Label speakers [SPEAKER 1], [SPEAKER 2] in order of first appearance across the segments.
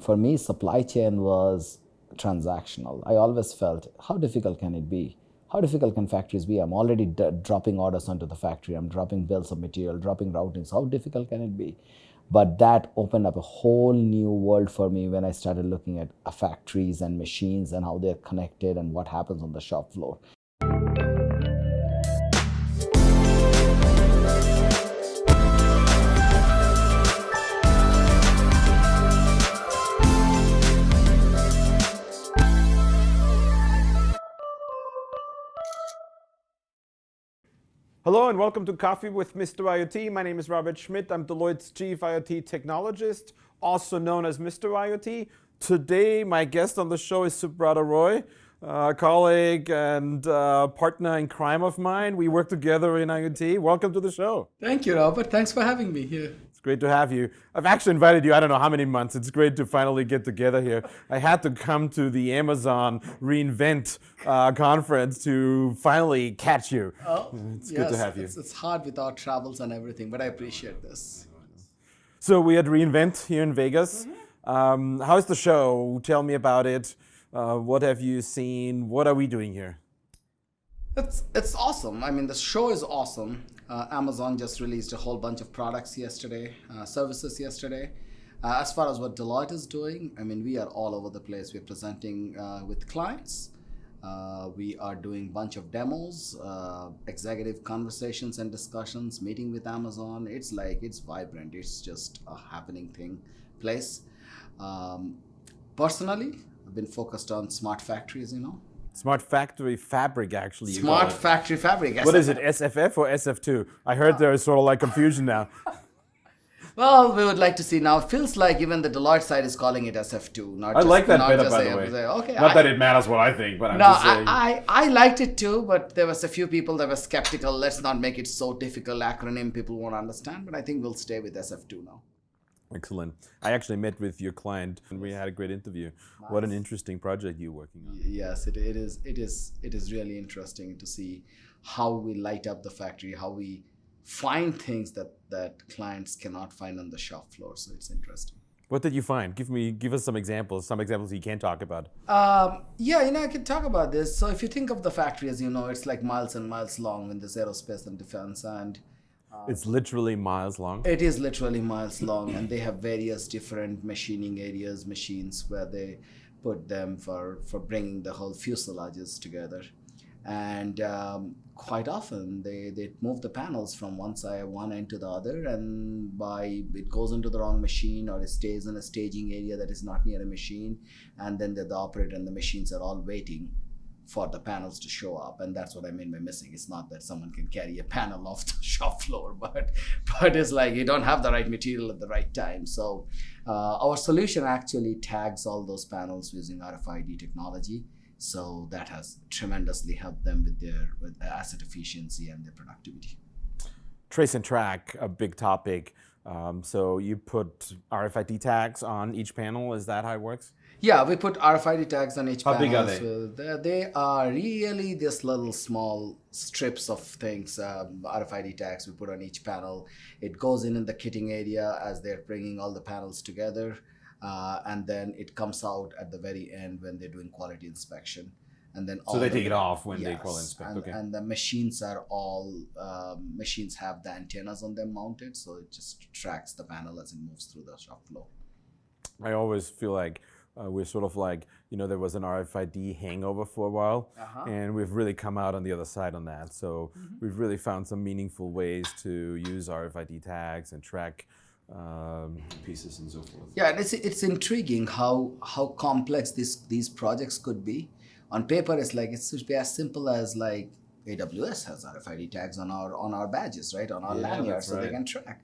[SPEAKER 1] for me, supply chain was transactional. I always felt, how difficult can it be? How difficult can factories be? I'm already dropping orders onto the factory. I'm dropping bills of material, dropping routings. How difficult can it be? But that opened up a whole new world for me when I started looking at factories and machines and how they're connected and what happens on the shop floor.
[SPEAKER 2] Hello and welcome to Coffee with Mr. IoT. My name is Robert Schmidt. I'm Deloitte's Chief IoT Technologist, also known as Mr. IoT. Today, my guest on the show is Subrata Roy, a colleague and partner in crime of mine. We work together in IoT. Welcome to the show.
[SPEAKER 3] Thank you, Robert. Thanks for having me here.
[SPEAKER 2] It's great to have you. I've actually invited you, I don't know how many months. It's great to finally get together here. I had to come to the Amazon reInvent conference to finally catch you.
[SPEAKER 3] Oh,
[SPEAKER 2] it's good to have you.
[SPEAKER 3] It's hard with our travels and everything, but I appreciate this.
[SPEAKER 2] So we had reInvent here in Vegas. How's the show? Tell me about it. What have you seen? What are we doing here?
[SPEAKER 3] It's awesome. I mean, the show is awesome. Amazon just released a whole bunch of products yesterday, services yesterday. As far as what Deloitte is doing, I mean, we are all over the place. We're presenting with clients. We are doing a bunch of demos, executive conversations and discussions, meeting with Amazon. It's vibrant. It's just a happening place. Personally, I've been focused on smart factories,
[SPEAKER 2] Smart Factory Fabric, actually.
[SPEAKER 3] Smart Factory Fabric.
[SPEAKER 2] What is it, SFF or SF2? I heard there is sort of like confusion now.
[SPEAKER 3] Well, we would like to see now. It feels like even the Deloitte side is calling it SF2.
[SPEAKER 2] I like that better, by the way.
[SPEAKER 3] Okay,
[SPEAKER 2] not that it matters what I think, but I'm just saying.
[SPEAKER 3] I liked it too, but there was a few people that were skeptical. Let's not make it so difficult acronym people won't understand, but I think we'll stay with SF2 now.
[SPEAKER 2] Excellent. I actually met with your client and we had a great interview. Nice. What an interesting project you're working on.
[SPEAKER 3] Yes, it is really interesting to see how we light up the factory, how we find things that clients cannot find on the shop floor. So it's interesting.
[SPEAKER 2] What did you find? Give us some examples you can talk about.
[SPEAKER 3] Yeah, I can talk about this. So if you think of the factory, as you know, it's like miles and miles long in this aerospace and defense, and
[SPEAKER 2] it's literally miles long?
[SPEAKER 3] It is literally miles long, and they have various different machining areas, machines where they put them for bringing the whole fuselages together. And quite often they move the panels from one end to the other, and it goes into the wrong machine, or it stays in a staging area that is not near a machine, and then the operator and the machines are all waiting for the panels to show up. And that's what I mean by missing. It's not that someone can carry a panel off the shop floor, but it's like you don't have the right material at the right time. So our solution actually tags all those panels using RFID technology. So that has tremendously helped them with their asset efficiency and their productivity.
[SPEAKER 2] Trace and track, a big topic. So you put RFID tags on each panel. Is that how it works?
[SPEAKER 3] Yeah, we put RFID tags on each panel.
[SPEAKER 2] How big are they?
[SPEAKER 3] So they are really this little small strips of things, RFID tags we put on each panel. It goes in the kitting area as they're bringing all the panels together. And then it comes out at the very end when they're doing quality inspection. And then
[SPEAKER 2] so they take it off when they quality inspect.
[SPEAKER 3] Okay. And the machines have the antennas on them mounted, so it just tracks the panel as it moves through the shop floor.
[SPEAKER 2] I always feel like we're sort of like, there was an RFID hangover for a while, and we've really come out on the other side on that. So we've really found some meaningful ways to use RFID tags and track pieces and so forth.
[SPEAKER 3] Yeah, and it's intriguing how complex these projects could be. On paper, it should be as simple as like AWS has RFID tags on our badges, right, on our lanyards, so they can track.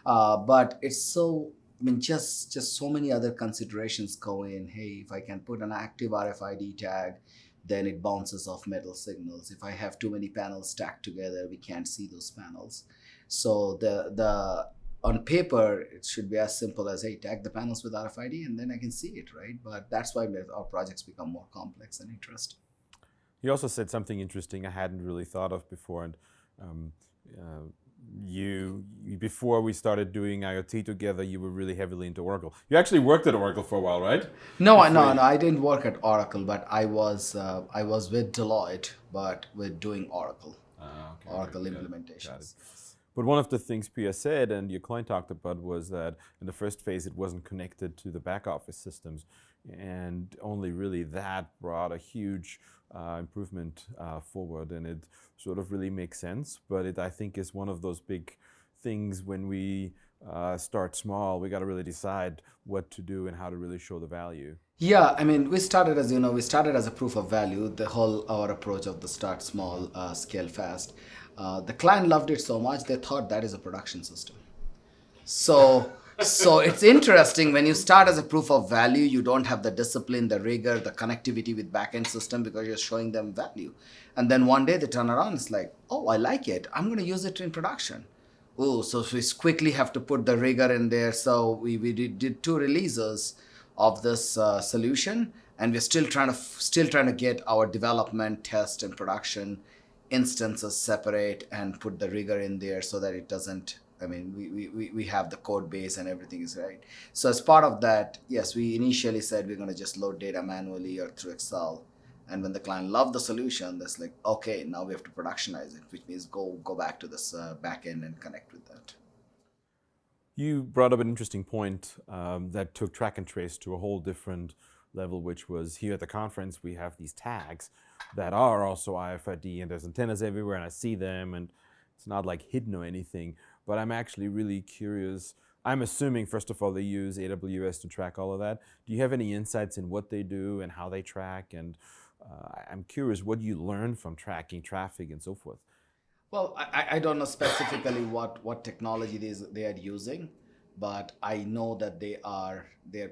[SPEAKER 3] But it's so. I mean, just so many other considerations go in. Hey, if I can put an active RFID tag, then it bounces off metal signals. If I have too many panels stacked together, we can't see those panels. So on paper, it should be as simple as, hey, tag the panels with RFID, and then I can see it, right? But that's why our projects become more complex and interesting.
[SPEAKER 2] You also said something interesting I hadn't really thought of before, and before we started doing IoT together, you were really heavily into Oracle. You actually worked at Oracle for a while, right?
[SPEAKER 3] No,
[SPEAKER 2] Before
[SPEAKER 3] no,
[SPEAKER 2] you-
[SPEAKER 3] no. I didn't work at Oracle, but I was with Deloitte, but with doing Oracle,
[SPEAKER 2] Ah, okay,
[SPEAKER 3] Oracle
[SPEAKER 2] got it.
[SPEAKER 3] implementations. Yes.
[SPEAKER 2] But one of the things Pia said and your client talked about was that in the first phase it wasn't connected to the back office systems, and only really that brought a huge improvement forward, and it sort of really makes sense. But it, I think, is one of those big things when we start small. We got to really decide what to do and how to really show the value.
[SPEAKER 3] Yeah, I mean, we started as we started as a proof of value. The whole our approach of the start small, scale fast. The client loved it so much they thought that is a production system. So it's interesting when you start as a proof of value, you don't have the discipline, the rigor, the connectivity with backend system because you're showing them value. And then one day they turn around, it's like, oh, I like it. I'm going to use it in production. Oh, so we quickly have to put the rigor in there. So we did two releases of this solution, and we're still trying to get our development, test, and production instances separate and put the rigor in there so that it doesn't. I mean, we have the code base and everything is right. So as part of that, yes, we initially said we're going to just load data manually or through Excel. And when the client loved the solution, that's like, okay, now we have to productionize it, which means go back to this backend and connect with that.
[SPEAKER 2] You brought up an interesting point that took track and trace to a whole different level, which was here at the conference, we have these tags that are also RFID, and there's antennas everywhere, and I see them, and it's not like hidden or anything, but I'm actually really curious. I'm assuming, first of all, they use AWS to track all of that. Do you have any insights in what they do and how they track? And I'm curious what you learned from tracking traffic and so forth.
[SPEAKER 3] Well, I don't know specifically what technology they are using, but I know that they're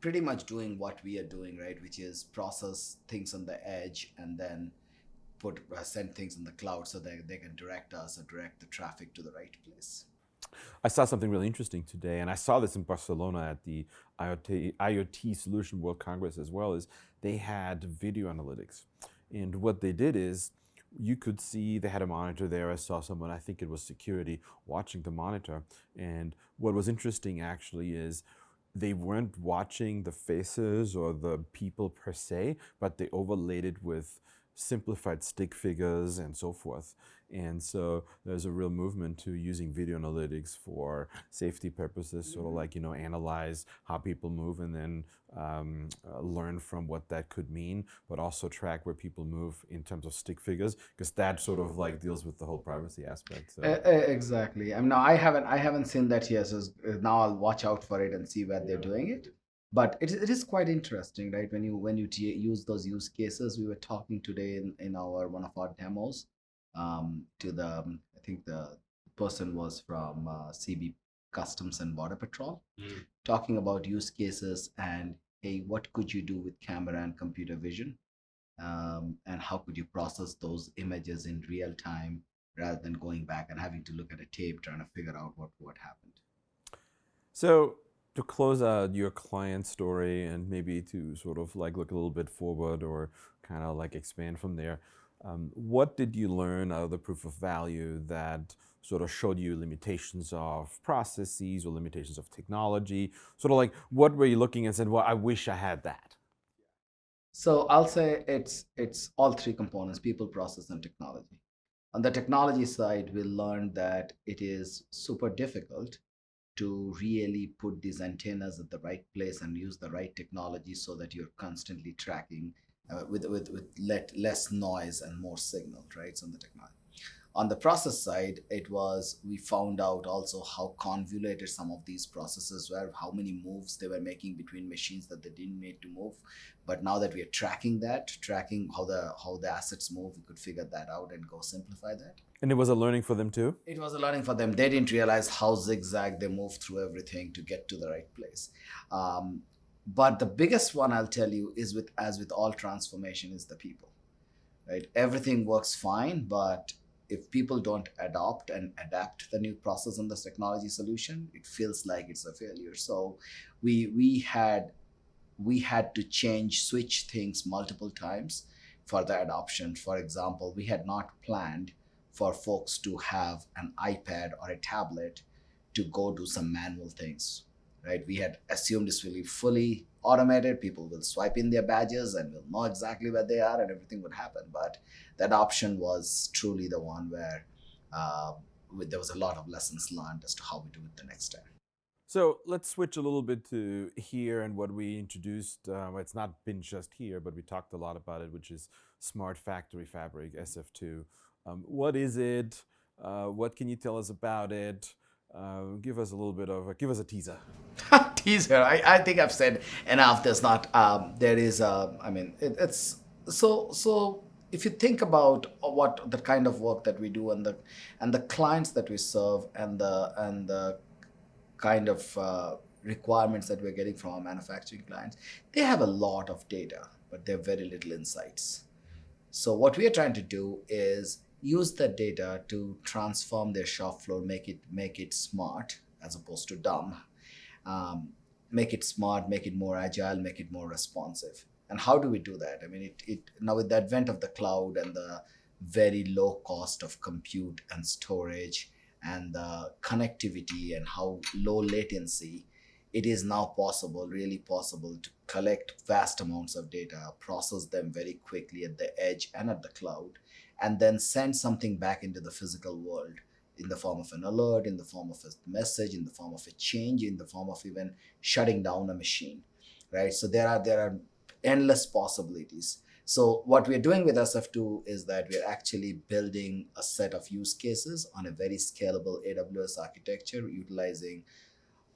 [SPEAKER 3] pretty much doing what we are doing, right? Which is process things on the edge and then send things in the cloud so that they can direct us or direct the traffic to the right place.
[SPEAKER 2] I saw something really interesting today, and I saw this in Barcelona at the IoT Solution World Congress as well, is they had video analytics. And what they did is you could see they had a monitor there. I saw someone, I think it was security, watching the monitor. And what was interesting actually is they weren't watching the faces or the people per se, but they overlaid it with simplified stick figures and so forth. And so there's a real movement to using video analytics for safety purposes, sort of like, analyze how people move and then learn from what that could mean, but also track where people move in terms of stick figures, because that sort of like deals with the whole privacy aspect. So.
[SPEAKER 3] Exactly. I mean, no, I haven't seen that yet. So now I'll watch out for it and see where they're doing it. But it is quite interesting, right? When you use those use cases, we were talking today in our one of our demos to I think the person was from CB Customs and Border Patrol, talking about use cases and hey, what could you do with camera and computer vision, and how could you process those images in real time rather than going back and having to look at a tape trying to figure out what happened.
[SPEAKER 2] So to close out your client story and maybe to sort of like look a little bit forward or kind of like expand from there, what did you learn out of the proof of value that sort of showed you limitations of processes or limitations of technology? Sort of like what were you looking and said, well, I wish I had that?
[SPEAKER 3] So I'll say it's all three components: people, process, and technology. On the technology side, we learned that it is super difficult to really put these antennas at the right place and use the right technology so that you're constantly tracking with less noise and more signal, right? So on the technology. On the process side, we found out also how convoluted some of these processes were, how many moves they were making between machines that they didn't need to move. But now that we are tracking how the assets move, we could figure that out and go simplify that.
[SPEAKER 2] And it was a learning for them too?
[SPEAKER 3] It was a learning for them. They didn't realize how zigzag they moved through everything to get to the right place. But the biggest one I'll tell you is as with all transformation is the people, right? Everything works fine, but if people don't adopt and adapt the new process and the technology solution, it feels like it's a failure. So we had to switch things multiple times for the adoption. For example, we had not planned for folks to have an iPad or a tablet to go do some manual things, right? We had assumed this will be fully automated. People will swipe in their badges and will know exactly where they are and everything would happen. But that option was truly the one where there was a lot of lessons learned as to how we do it the next time.
[SPEAKER 2] So let's switch a little bit to here and what we introduced. It's not been just here, but we talked a lot about it, which is Smart Factory Fabric, SF2. What is it? What can you tell us about it? Give us a little bit of give us a teaser.
[SPEAKER 3] Teaser. I think I've said enough. There's not. There is. I mean, it's so. If you think about what the kind of work that we do and the clients that we serve and the kind of requirements that we're getting from our manufacturing clients, they have a lot of data, but they have very little insights. So what we are trying to do is use that data to transform their shop floor, make it smart as opposed to dumb, make it smart, make it more agile, make it more responsive. And how do we do that? I mean, it now with the advent of the cloud and the very low cost of compute and storage and the connectivity and how low latency, it is now possible, really possible, to collect vast amounts of data, process them very quickly at the edge and at the cloud, and then send something back into the physical world in the form of an alert, in the form of a message, in the form of a change, in the form of even shutting down a machine, right? So there are endless possibilities. So what we're doing with SF2 is that we're actually building a set of use cases on a very scalable AWS architecture, utilizing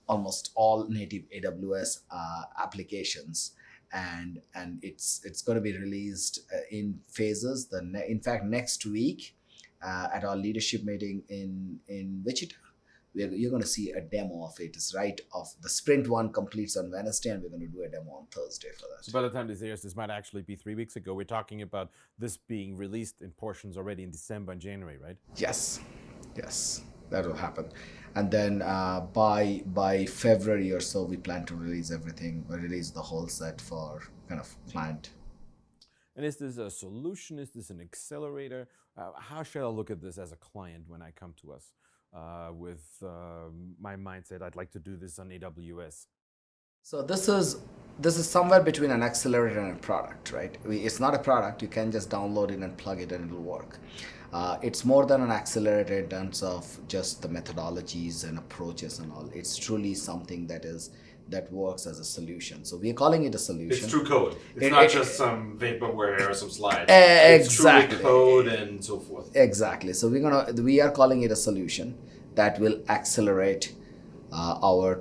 [SPEAKER 3] almost all native AWS applications, and it's going to be released in phases. In fact, next week at our leadership meeting in Wichita, you're going to see a demo of it. It's right off the sprint one completes on Wednesday, and we're going to do a demo on Thursday for that.
[SPEAKER 2] So by the time this airs, this might actually be 3 weeks ago. We're talking about this being released in portions already in December and January, right?
[SPEAKER 3] Yes, that will happen. And then by February or so, we plan to release everything, release the whole set for kind of client.
[SPEAKER 2] And is this a solution? Is this an accelerator? How should I look at this as a client when I come to us with my mindset? I'd like to do this on AWS.
[SPEAKER 3] So this is somewhere between an accelerator and a product, right? It's not a product. You can just download it and plug it and it'll work. It's more than an accelerator in terms of just the methodologies and approaches and all. It's truly something that works as a solution. So we're calling it a solution.
[SPEAKER 4] It's true code. It's not just some vaporware or some slides.
[SPEAKER 3] Exactly.
[SPEAKER 4] It's truly code and so forth.
[SPEAKER 3] Exactly. So we are calling it a solution that will accelerate our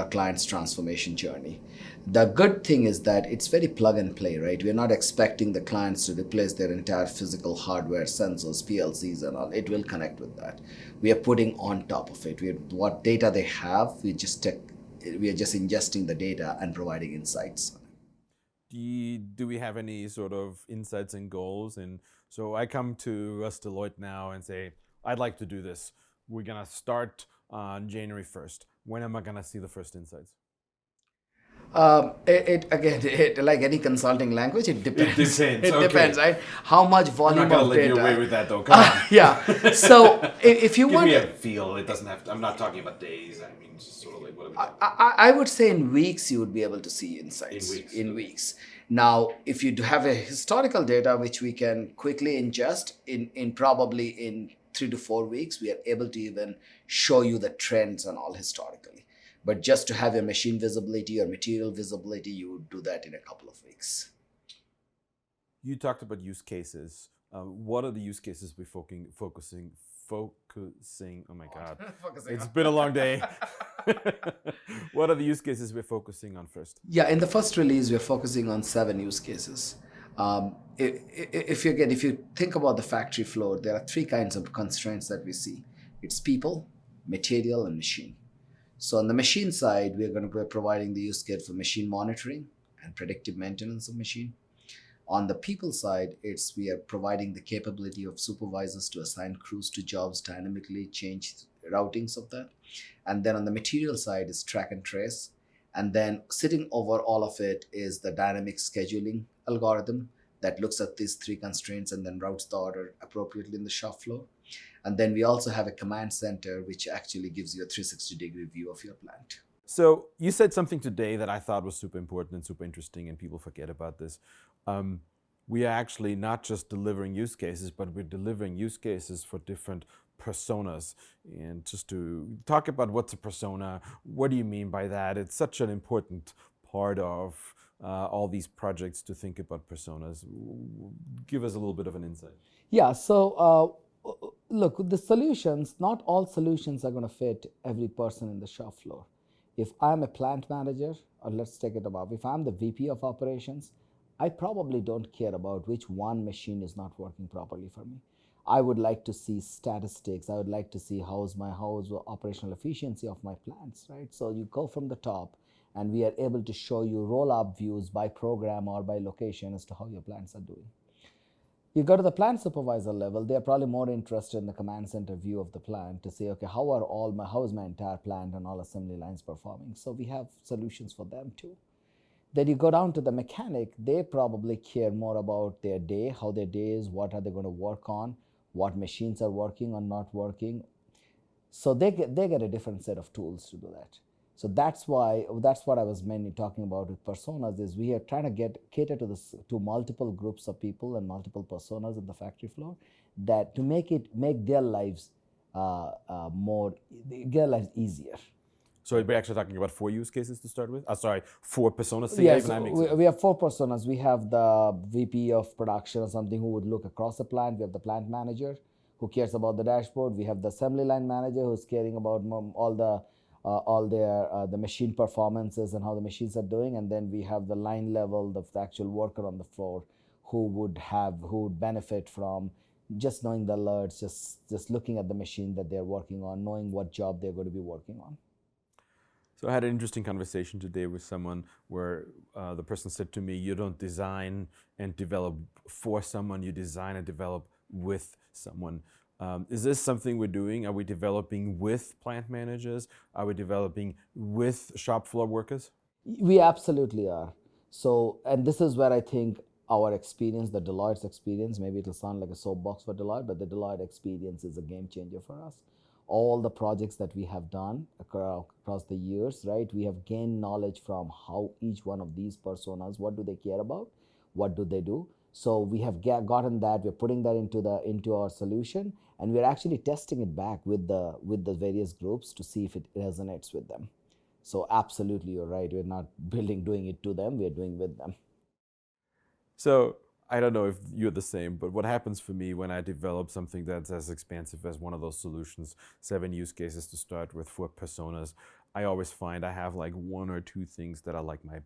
[SPEAKER 3] client's transformation journey. The good thing is that it's very plug and play, right? We're not expecting the clients to replace their entire physical hardware, sensors, PLCs and all. It will connect with that. We are putting on top of it. What data they have, we are just ingesting the data and providing insights.
[SPEAKER 2] Do we have any sort of insights and goals? And so I come to us Deloitte now and say, I'd like to do this. We're going to start on January 1st. When am I going to see the first insights?
[SPEAKER 3] Like any consulting language, it depends. It depends, right? How much volume
[SPEAKER 4] I'm not
[SPEAKER 3] of
[SPEAKER 4] going to
[SPEAKER 3] data?
[SPEAKER 4] let you away with that, though. Come on.
[SPEAKER 3] Yeah. So if you
[SPEAKER 4] Give
[SPEAKER 3] want,
[SPEAKER 4] me a feel. It doesn't have to. I'm not talking about days. I mean, just sort of like what are we talking
[SPEAKER 3] I would say in weeks you would be able to see insights.
[SPEAKER 4] In weeks.
[SPEAKER 3] Now, if you do have a historical data which we can quickly ingest in probably in 3 to 4 weeks, we are able to even show you the trends and all historically. But just to have a machine visibility or material visibility, you would do that in a couple of weeks.
[SPEAKER 2] You talked about use cases. What are the use cases we're focusing? Oh my God, it's been a long day. What are the use cases we're focusing on first?
[SPEAKER 3] Yeah, in the first release, we're focusing on 7 use cases. If you think about the factory floor, there are 3 kinds of constraints that we see. It's people, material, and machine. So on the machine side, we're going to be providing the use case for machine monitoring and predictive maintenance of machine. On the people side, we are providing the capability of supervisors to assign crews to jobs, dynamically change routings of that. And then on the material side is track and trace. And then sitting over all of it is the dynamic scheduling algorithm that looks at these three constraints and then routes the order appropriately in the shop floor. And then we also have a command center, which actually gives you a 360-degree view of your plant.
[SPEAKER 2] So you said something today that I thought was super important and super interesting, and people forget about this. We are actually not just delivering use cases, but we're delivering use cases for different personas. And just to talk about what's a persona, what do you mean by that? It's such an important part of all these projects to think about personas. Give us a little bit of an insight.
[SPEAKER 1] Yeah, so look, the solutions, not all solutions are going to fit every person in the shop floor. If I'm a plant manager, or let's take it above, if I'm the VP of operations, I probably don't care about which one machine is not working properly for me. I would like to see statistics. I would like to see how's operational efficiency of my plants, right? So you go from the top, and we are able to show you roll-up views by program or by location as to how your plants are doing. You go to the plant supervisor level, they're probably more interested in the command center view of the plant to say, okay, how is my entire plant and all assembly lines performing? So we have solutions for them too. Then you go down to the mechanic, they probably care more about their day, how their day is, what are they going to work on, what machines are working or not working. So they get a different set of tools to do that. So that's what I was mainly talking about with personas, is we are trying to cater to multiple groups of people and multiple personas in the factory floor, that to make their lives easier.
[SPEAKER 2] So we're actually talking about 4 use cases to start with? Sorry, 4 personas.
[SPEAKER 1] Yes, we have 4 personas. We have the VP of production or something who would look across the plant. We have the plant manager who cares about the dashboard. We have the assembly line manager who's caring about all the machine performances and how the machines are doing. And then we have the line level, the actual worker on the floor, who would benefit from just knowing the alerts, just looking at the machine that they're working on, knowing what job they're going to be working on.
[SPEAKER 2] So I had an interesting conversation today with someone where the person said to me, you don't design and develop for someone, you design and develop with someone. Is this something we're doing? Are we developing with plant managers? Are we developing with shop floor workers?
[SPEAKER 1] We absolutely are. So, and this is where I think our experience, the Deloitte's experience, maybe it'll sound like a soapbox for Deloitte, but the Deloitte experience is a game changer for us. All the projects that we have done across the years, right? We have gained knowledge from how each one of these personas, what do they care about? What do they do? So we have gotten that, we're putting that into our solution, and we're actually testing it back with the various groups to see if it resonates with them. So absolutely, you're right. We're not doing it to them, we're doing with them.
[SPEAKER 2] So I don't know if you're the same, but what happens for me when I develop something that's as expansive as one of those solutions, 7 use cases to start with, 4 personas, I always find I have like 1 or 2 things that are like my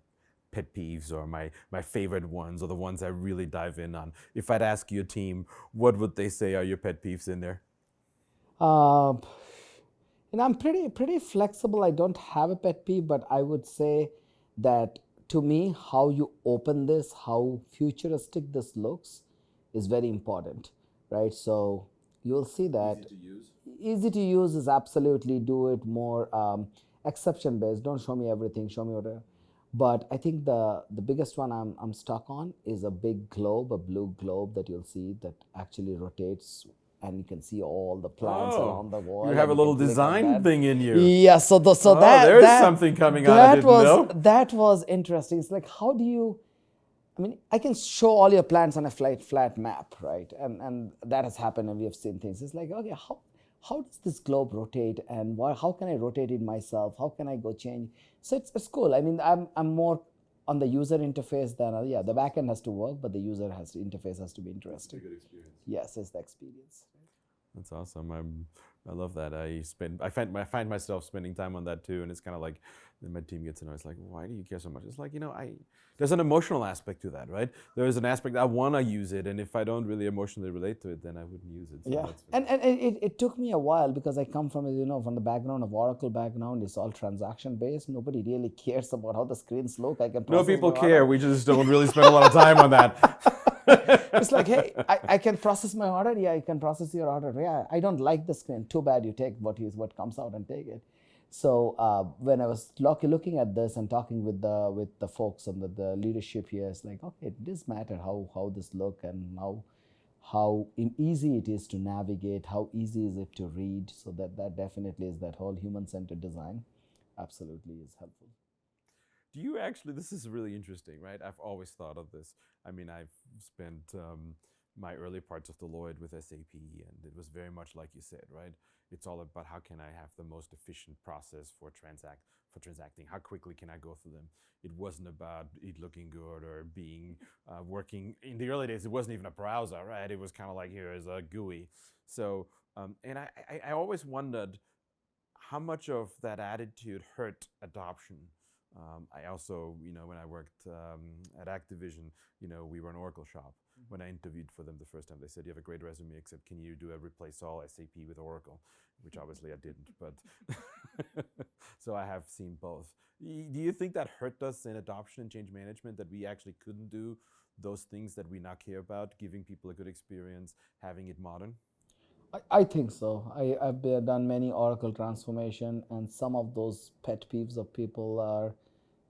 [SPEAKER 2] pet peeves or my favorite ones, or the ones I really dive in on. If I'd ask your team, what would they say are your pet peeves in there?
[SPEAKER 1] I'm pretty flexible. I don't have a pet peeve, but I would say that to me, how you open this, how futuristic this looks, is very important, right? So you'll see that
[SPEAKER 2] Easy to use?
[SPEAKER 1] Easy to use is absolutely, do it more exception based. Don't show me everything, show me whatever. But I think the biggest one I'm stuck on is a big globe, a blue globe that you'll see that actually rotates, and you can see all the plants around the wall.
[SPEAKER 2] You have a little design thing in you.
[SPEAKER 1] Yeah, there's
[SPEAKER 2] something coming out I didn't know.
[SPEAKER 1] That was interesting. It's like, how do you, I mean, I can show all your plants on a flat map, right? And that has happened, and we have seen things. It's like, okay, how does this globe rotate, and how can I rotate it myself? How can I go change? So it's cool. I mean, I'm more on the user interface than, the back end has to work, but the user interface has to be interesting.
[SPEAKER 2] It's a good experience.
[SPEAKER 1] Yes, it's the experience.
[SPEAKER 2] That's awesome. I love that. I find myself spending time on that too, and it's kind of like, then my team gets to know. It's like, why do you care so much? It's like, there's an emotional aspect to that, right? There is an aspect I want to use it, and if I don't really emotionally relate to it, then I wouldn't use it. So
[SPEAKER 1] yeah, and it took me a while, because I come from from the background of Oracle background. It's all transaction based. Nobody really cares about how the screens look.
[SPEAKER 2] No people care. We just don't really spend a lot of time on that.
[SPEAKER 1] It's like, hey, I can process my order. Yeah, I can process your order. Yeah, I don't like the screen. Too bad. You take what comes out and take it. So when I was looking at this and talking with the folks and the leadership here, it's like, okay, it does matter how this look and how easy it is to navigate, how easy is it to read. So that definitely is that whole human-centered design. Absolutely is helpful.
[SPEAKER 2] Do you actually, this is really interesting, right? I've always thought of this. I mean, I've spent my early parts of Deloitte with SAP, and it was very much like you said, right? It's all about how can I have the most efficient process for transacting? How quickly can I go through them? It wasn't about it looking good or being working. In the early days, it wasn't even a browser, right? It was kind of like here is a GUI. So, and I always wondered how much of that attitude hurt adoption. I also, when I worked at Activision, we were an Oracle shop. When I interviewed for them the first time, they said, "You have a great resume, except can you do a replace all SAP with Oracle?" Which obviously I didn't, but so I have seen both. Do you think that hurt us in adoption and change management, that we actually couldn't do those things that we now care about, giving people a good experience, having it modern?
[SPEAKER 1] I think so. I've done many Oracle transformation, and some of those pet peeves of people are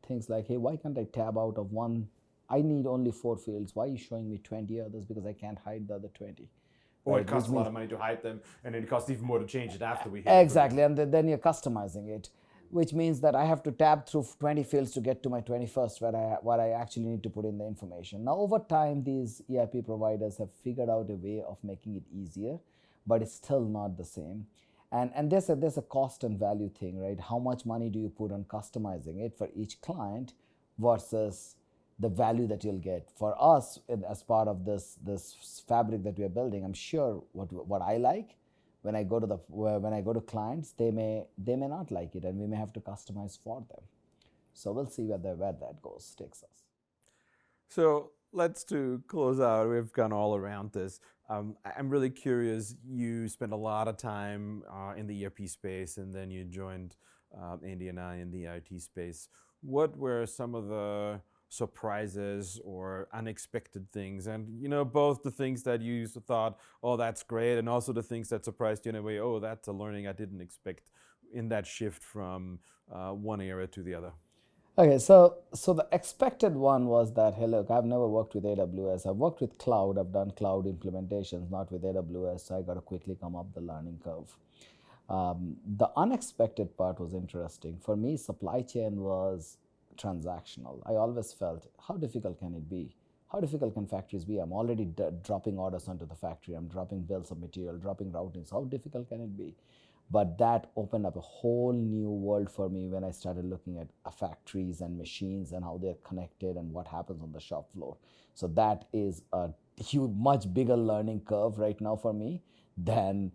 [SPEAKER 1] things like, hey, why can't I tab out of one? I need only 4 fields. Why are you showing me 20 others? Because I can't hide the other 20.
[SPEAKER 2] Or it
[SPEAKER 1] Right? Which
[SPEAKER 2] costs a lot
[SPEAKER 1] means
[SPEAKER 2] of money to hide them, and then it costs even more to change it after we hit approve.
[SPEAKER 1] exactly, and then you're customizing it, which means that I have to tab through 20 fields to get to my 21st where I actually need to put in the information. Now, over time, these ERP providers have figured out a way of making it easier, but it's still not the same. And there's a cost and value thing, right? How much money do you put on customizing it for each client versus the value that you'll get for us as part of this fabric that we are building? I'm sure what I like when I go to clients, they may not like it, and we may have to customize for them. So we'll see where that takes us.
[SPEAKER 2] So let's to close out. We've gone all around this. I'm really curious. You spent a lot of time in the ERP space, and then you joined Andy and I in the IoT space. What were some of the surprises or unexpected things? And both the things that you thought, oh, that's great, and also the things that surprised you in a way, oh, that's a learning I didn't expect in that shift from one era to the other.
[SPEAKER 1] Okay, so the expected one was that, hey, look, I've never worked with AWS. I've worked with cloud. I've done cloud implementations, not with AWS. So I got to quickly come up the learning curve. The unexpected part was interesting. For me, supply chain was transactional. I always felt, how difficult can it be? How difficult can factories be? I'm already dropping orders onto the factory. I'm dropping bills of material, dropping routings. How difficult can it be? But that opened up a whole new world for me when I started looking at factories and machines and how they're connected and what happens on the shop floor. So that is a huge, much bigger learning curve right now for me than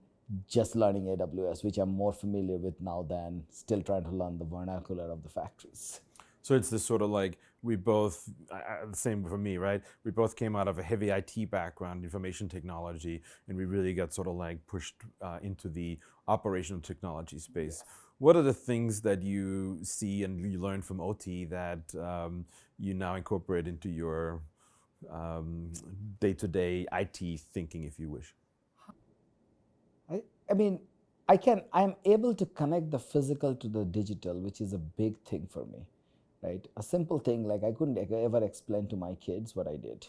[SPEAKER 1] just learning AWS, which I'm more familiar with now than still trying to learn the vernacular of the factories.
[SPEAKER 2] So it's this sort of like we both, the same for me, right? We both came out of a heavy IT background, information technology, and we really got sort of like pushed into the operational technology space. Yes. What are the things that you see and you learn from OT that you now incorporate into your day-to-day IT thinking, if you wish?
[SPEAKER 1] I mean, I'm able to connect the physical to the digital, which is a big thing for me, right? A simple thing like I couldn't ever explain to my kids what I did.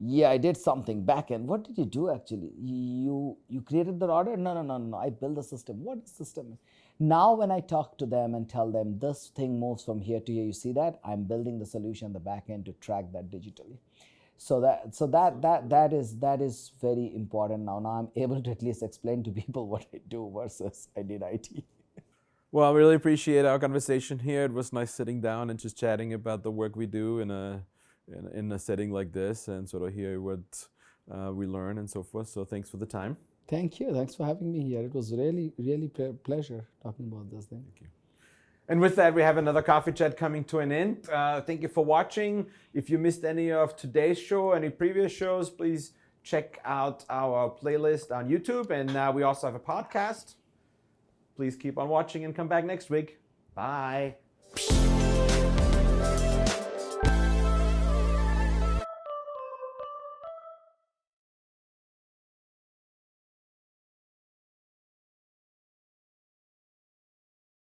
[SPEAKER 1] Yeah, I did something back end. What did you do actually? You created the order? No. I built the system. What system? Now when I talk to them and tell them this thing moves from here to here, you see that? I'm building the solution, the back end to track that digitally. So that is very important now. Now I'm able to at least explain to people what I do versus I did IT.
[SPEAKER 2] Well, I really appreciate our conversation here. It was nice sitting down and just chatting about the work we do in a setting like this, and sort of hear what we learn and so forth. So thanks for the time.
[SPEAKER 1] Thank you. Thanks for having me here. It was really pleasure talking about this thing.
[SPEAKER 2] Thank you. And with that, we have another coffee chat coming to an end. Thank you for watching. If you missed any of today's show, any previous shows, please check out our playlist on YouTube. And we also have a podcast. Please keep on watching and come back next week. Bye.